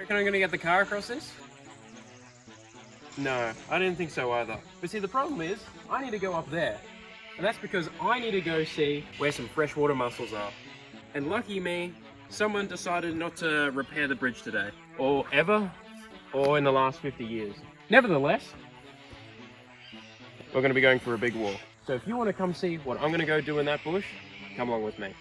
Reckon I'm gonna get the car across this? No, I didn't think so either. But see, the problem is, I need to go up there. And that's because I need to go see where some freshwater mussels are. And lucky me, someone decided not to repair the bridge today. Or ever, or in the last 50 years. Nevertheless, we're gonna be going for a big walk. So if you wanna come see what I'm gonna go do in that bush, come along with me.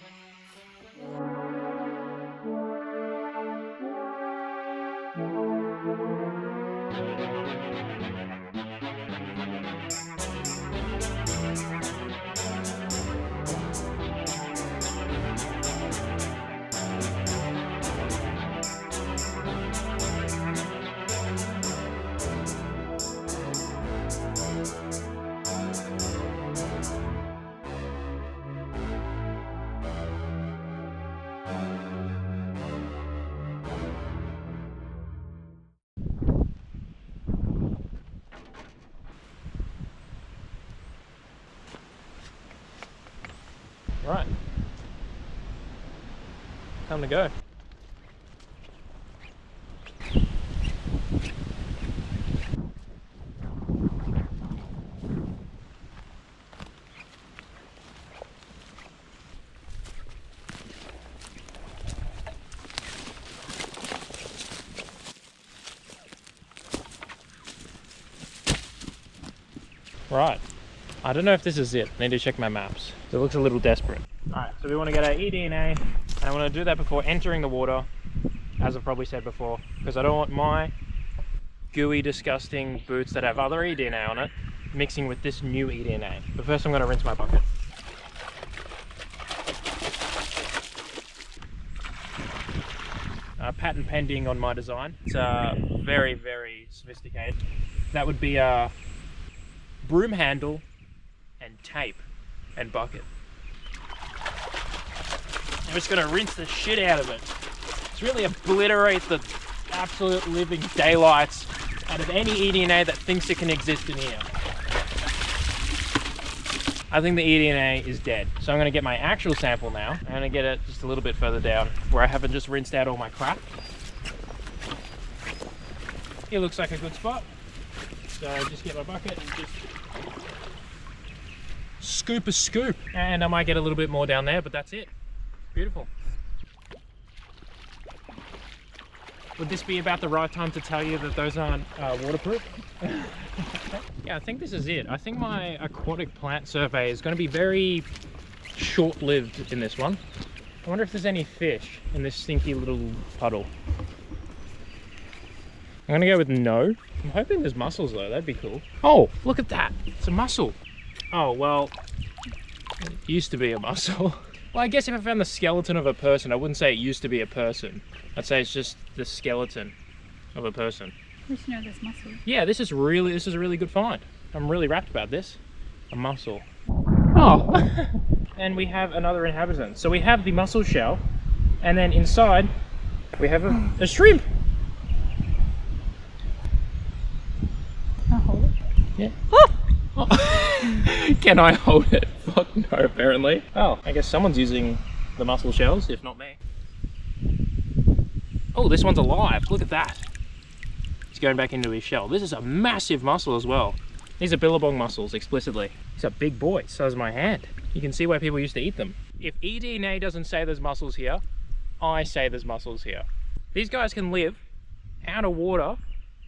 Right, time to go. Right, I don't know if this is it. I need to check my maps. It looks a little desperate. Alright, so we want to get our eDNA, and I want to do that before entering the water, as I've probably said before, because I don't want my gooey, disgusting boots that have other eDNA on it mixing with this new eDNA. But first I'm going to rinse my bucket. Patent pending on my design. It's very, very sophisticated. That would be a broom handle and tape and bucket. I'm just going to rinse the shit out of it. It's really obliterate the absolute living daylights out of any eDNA that thinks it can exist in here. I think the eDNA is dead. So I'm going to get my actual sample now. I'm going to get it just a little bit further down where I haven't just rinsed out all my crap. It looks like a good spot. So just get my bucket and just scoop a scoop. And I might get a little bit more down there, but that's it. Beautiful. Would this be about the right time to tell you that those aren't waterproof? Yeah, I think this is it. I think my aquatic plant survey is going to be very short-lived in this one. I wonder if there's any fish in this stinky little puddle. I'm going to go with no. I'm hoping there's mussels though, that'd be cool. Oh, look at that. It's a mussel. Oh, well, it used to be a mussel. Well, I guess if I found the skeleton of a person, I wouldn't say it used to be a person. I'd say it's just the skeleton of a person. We should know there's mussels. Yeah, this is a really good find. I'm really rapt about this. A mussel. Oh! And we have another inhabitant. So we have the mussel shell, and then inside we have a shrimp. I'll hold it. Yeah. Oh. Can I hold it? Fuck no, apparently. Oh, I guess someone's using the mussel shells, if not me. Oh, this one's alive. Look at that. He's going back into his shell. This is a massive mussel as well. These are billabong mussels, explicitly. He's a big boy, size of my hand. You can see why people used to eat them. If eDNA doesn't say there's mussels here, I say there's mussels here. These guys can live out of water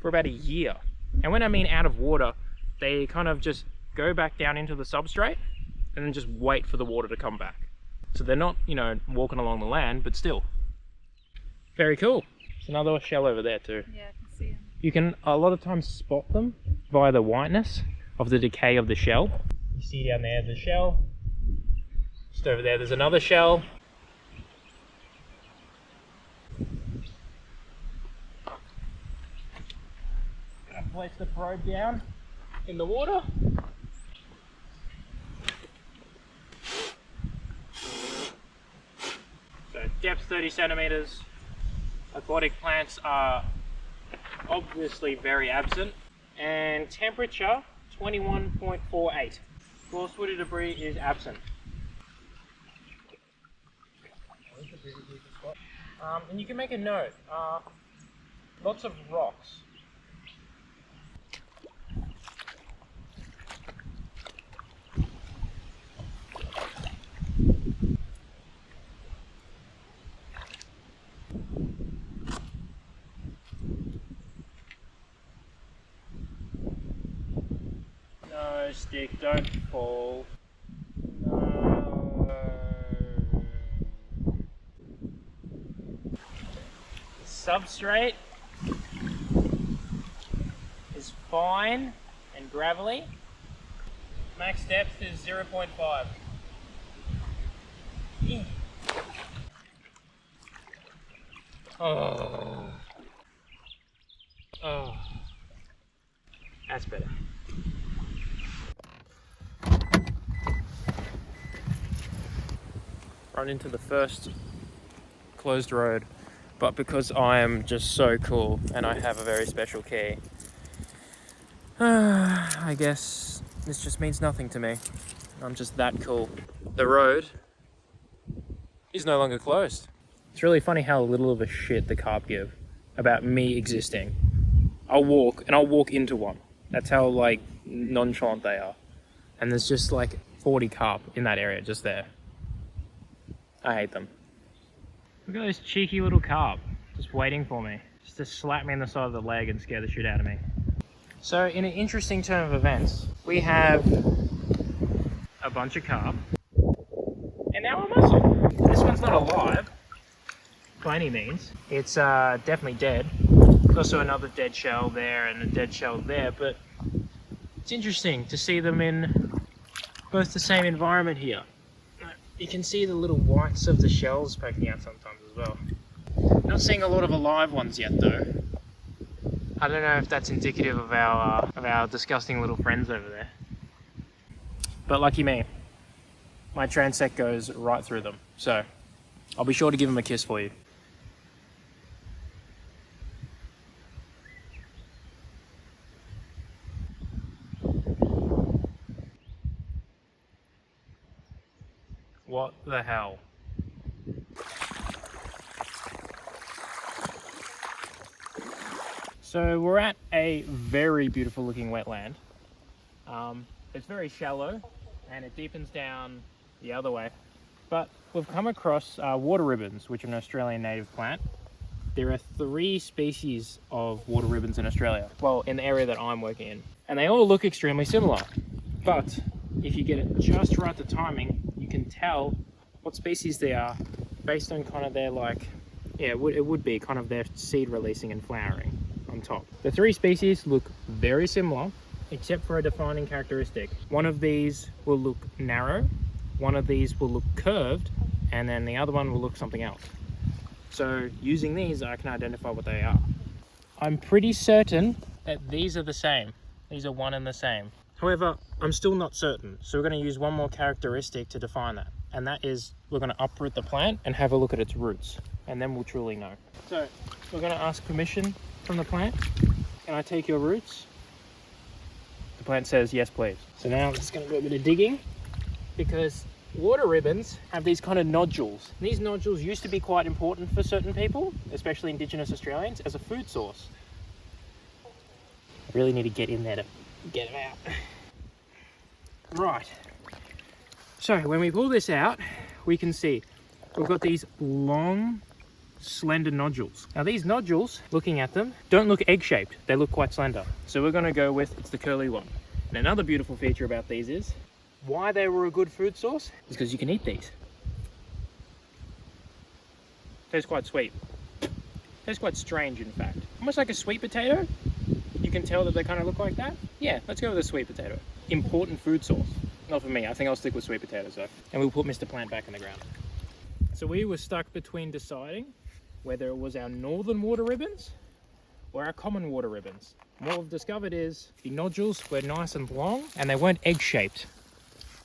for about a year. And when I mean out of water, they kind of just go back down into the substrate and then just wait for the water to come back. So they're not, you know, walking along the land, but still. Very cool. There's another shell over there too. Yeah, I can see them. You can a lot of times spot them via the whiteness of the decay of the shell. You see down there the shell. Just over there there's another shell. Gonna place the probe down in the water. So depth 30 centimeters. Aquatic plants are obviously very absent, and temperature 21.48. Coarse woody debris is absent. And you can make a note. Lots of rocks. No, stick, don't fall. No. The substrate is fine and gravelly. Max depth is 0.5. Oh. Oh. That's better. Run into the first closed road, but because I am just so cool and I have a very special key, I guess this just means nothing to me. I'm just that cool. The road is no longer closed. It's really funny how little of a shit the carp give about me existing. I'll walk into one. That's how like nonchalant they are. And there's just like 40 carp in that area just there. I hate them. Look at those cheeky little carp just waiting for me, just to slap me in the side of the leg and scare the shit out of me. So in an interesting turn of events, we have a bunch of carp and now a mussel. This one's not alive by any means. It's definitely dead. There's also another dead shell there and a dead shell there, but it's interesting to see them in both the same environment here. You can see the little whites of the shells poking out sometimes as well. Not seeing a lot of alive ones yet though. I don't know if that's indicative of our disgusting little friends over there. But lucky me, my transect goes right through them. So I'll be sure to give them a kiss for you. What the hell? So we're at a very beautiful looking wetland. It's very shallow and it deepens down the other way. But we've come across water ribbons, which are an Australian native plant. There are 3 species of water ribbons in Australia. Well, in the area that I'm working in. And they all look extremely similar. But if you get it just right the timing, you can tell what species they are based on kind of their it would be kind of their seed releasing and flowering on top. The 3 species look very similar except for a defining characteristic. One of these will look narrow, one of these will look curved, and then the other one will look something else. So using these I can identify what they are. I'm pretty certain that these are the same. These are one and the same. However, I'm still not certain, so we're going to use one more characteristic to define that. And that is, we're going to uproot the plant and have a look at its roots, and then we'll truly know. So, we're going to ask permission from the plant. Can I take your roots? The plant says, yes, please. So now I'm just going to do a bit of digging, because water ribbons have these kind of nodules. And these nodules used to be quite important for certain people, especially Indigenous Australians, as a food source. I really need to get in there to get them out. Right. So when we pull this out, we can see we've got these long, slender nodules. Now these nodules, looking at them, don't look egg-shaped. They look quite slender. So we're going to go with, it's the curly one. And another beautiful feature about these is, why they were a good food source is because you can eat these. Tastes quite sweet. Tastes quite strange, in fact. Almost like a sweet potato. You can tell that they kind of look like that. Yeah, let's go with a sweet potato. Important food source. Not for me, I think I'll stick with sweet potatoes though. And we'll put Mr. Plant back in the ground. So we were stuck between deciding whether it was our northern water ribbons or our common water ribbons. And what we've discovered is the nodules were nice and long and they weren't egg-shaped.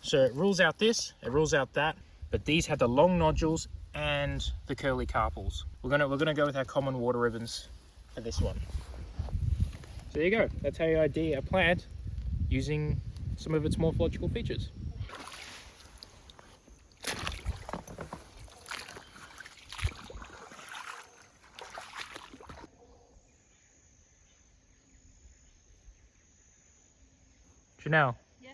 So it rules out this, it rules out that, but these had the long nodules and the curly carpels. We're gonna go with our common water ribbons for this one. So there you go, that's how you ID a plant using some of its morphological features. Chanel. Yeah.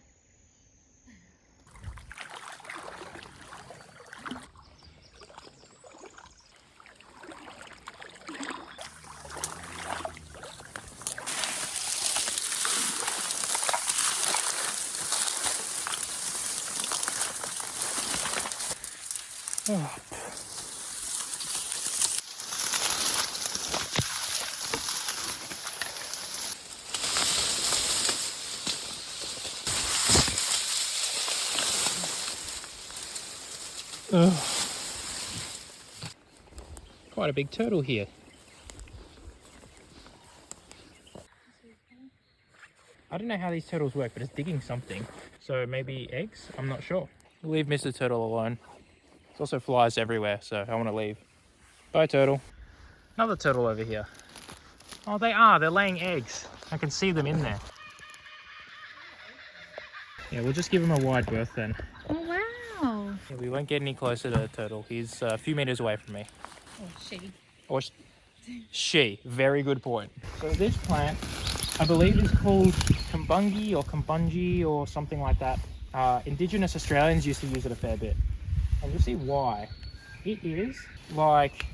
Oh. Ugh. Quite a big turtle here. I don't know how these turtles work, but it's digging something. So maybe eggs? I'm not sure. We'll leave Mr. Turtle alone. There's also flies everywhere, so I want to leave. Bye, turtle. Another turtle over here. Oh, they are. They're laying eggs. I can see them in there. Yeah, we'll just give him a wide berth then. Oh, wow. Yeah, we won't get any closer to the turtle. He's a few meters away from me. Oh, she. Or she. Very good point. So this plant, I believe, is called kumbungi or kumbungi or something like that. Indigenous Australians used to use it a fair bit. And you'll see why. It is like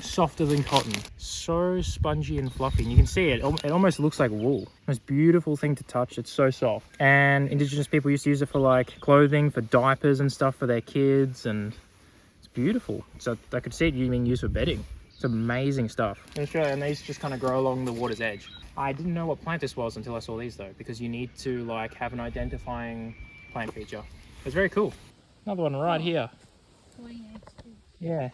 softer than cotton. So spongy and fluffy. And you can see it. It almost looks like wool. Most beautiful thing to touch. It's so soft. And Indigenous people used to use it for like clothing, for diapers and stuff for their kids. And it's beautiful. So I could see it being used for bedding. It's amazing stuff. In Australia, and these just kind of grow along the water's edge. I didn't know what plant this was until I saw these though, because you need to like have an identifying plant feature. It's very cool. Another one right here. Yeah.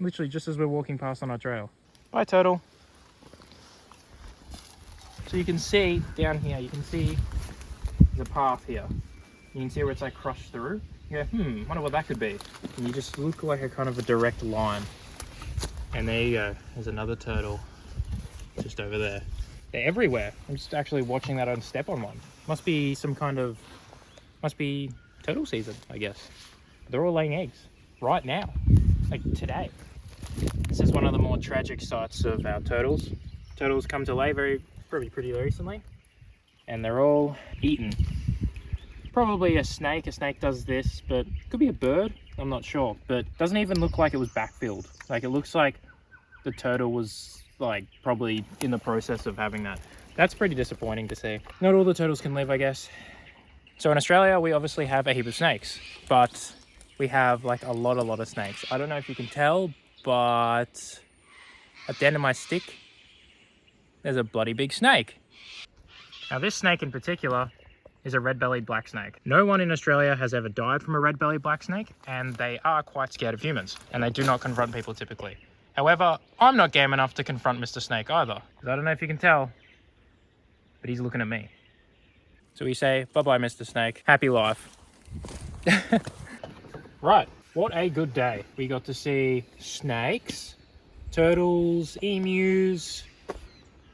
Literally just as we're walking past on our trail. Bye, turtle. So you can see down here, you can see the path here. You can see where it's like crushed through. You go, wonder what that could be. And you just look like a kind of a direct line. And there you go. There's another turtle just over there. They're everywhere. I'm just actually watching that on step on one. Must be turtle season, I guess. They're all laying eggs right now, like today. This is one of the more tragic sights of our turtles. Turtles come to lay pretty recently, and they're all eaten. Probably a snake. A snake does this, but it could be a bird. I'm not sure, but it doesn't even look like it was backfilled. Like it looks like the turtle was like probably in the process of having that. That's pretty disappointing to see. Not all the turtles can live, I guess. So in Australia, we obviously have a heap of snakes, but we have like a lot of snakes. I don't know if you can tell, but at the end of my stick, there's a bloody big snake. Now this snake in particular is a red-bellied black snake. No one in Australia has ever died from a red-bellied black snake, and they are quite scared of humans, and they do not confront people typically. However, I'm not game enough to confront Mr. Snake either. I don't know if you can tell, but he's looking at me. So we say, bye-bye, Mr. Snake. Happy life. Right, what a good day. We got to see snakes, turtles, emus.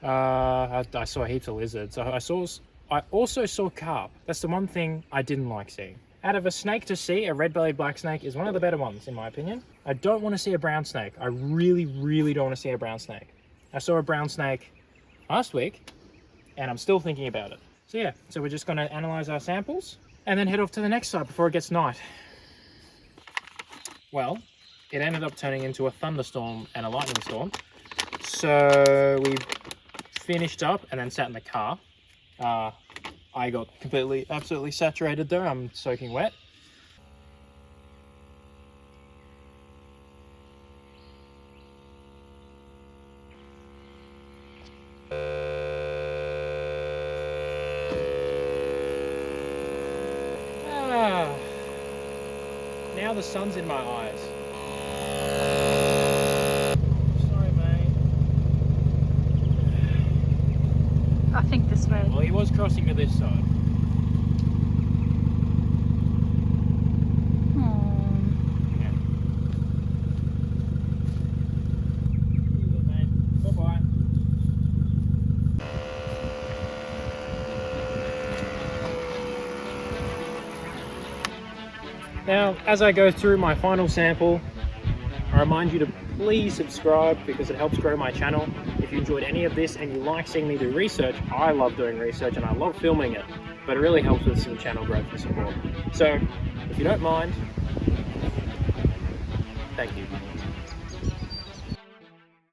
I saw heaps of lizards. I also saw carp. That's the one thing I didn't like seeing. Out of a snake to see, a red-bellied black snake is one of the better ones, in my opinion. I don't want to see a brown snake. I really don't want to see a brown snake. I saw a brown snake last week, and I'm still thinking about it. So yeah, so we're just going to analyze our samples, and then head off to the next site before it gets night. Well, it ended up turning into a thunderstorm and a lightning storm. So we finished up and then sat in the car. I got absolutely saturated though. I'm soaking wet. Now the sun's in my eyes. Sorry, mate. I think this way. Well, he was crossing to this side. Yeah. Bye-bye. Now, as I go through my final sample, I remind you to please subscribe because it helps grow my channel. If you enjoyed any of this and you like seeing me do research, I love doing research and I love filming it, but it really helps with some channel growth and support. So if you don't mind, thank you.